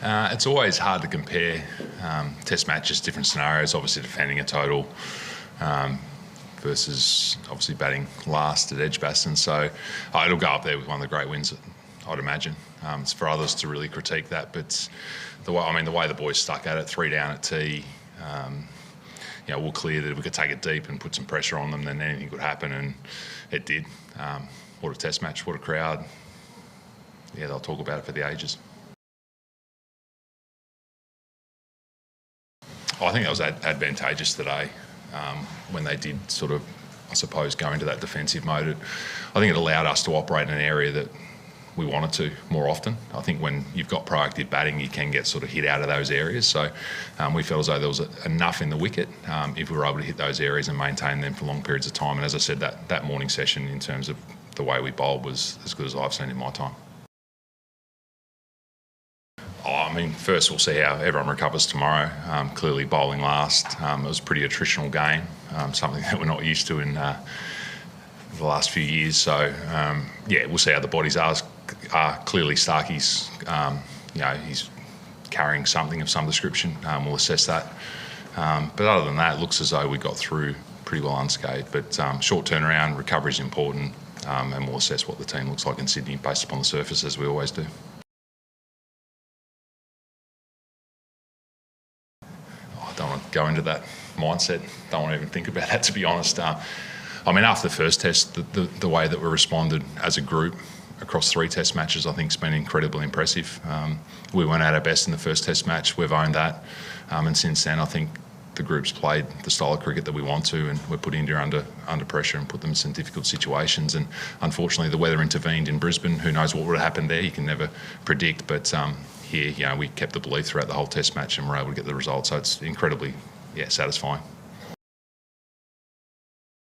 It's always hard to compare test matches, different scenarios, obviously defending a total versus obviously batting last at Edgbaston. So it'll go up there with one of the great wins, I'd imagine. It's for others to really critique that, but the way the boys stuck at it, 3 down at tee, we're clear that if we could take it deep and put some pressure on them, then anything could happen, and it did. What a test match, what a crowd. Yeah, they'll talk about it for the ages. I think that was advantageous today when they did sort of, I suppose, go into that defensive mode. I think it allowed us to operate in an area that we wanted to more often. I think when you've got proactive batting, you can get sort of hit out of those areas. So we felt as though there was enough in the wicket if we were able to hit those areas and maintain them for long periods of time. And as I said, that morning session in terms of the way we bowled was as good as I've seen in my time. First we'll see how everyone recovers tomorrow. Clearly bowling last. It was a pretty attritional game, something that we're not used to in the last few years. So, we'll see how the bodies are. Clearly Starkey's, he's carrying something of some description. We'll assess that. But other than that, it looks as though we got through pretty well unscathed. But short turnaround, recovery is important, and we'll assess what the team looks like in Sydney based upon the surface, as we always do. I don't want to go into that mindset. Don't want to even think about that, to be honest. After the first test, the way that we responded as a group across 3 test matches, I think has been incredibly impressive. We weren't at our best in the first test match. We've owned that. And since then, I think the group's played the style of cricket that we want to, and we're put India under pressure and put them in some difficult situations. And unfortunately, the weather intervened in Brisbane. Who knows what would have happened there? You can never predict. But here, we kept the belief throughout the whole test match and were able to get the result. So it's incredibly, satisfying.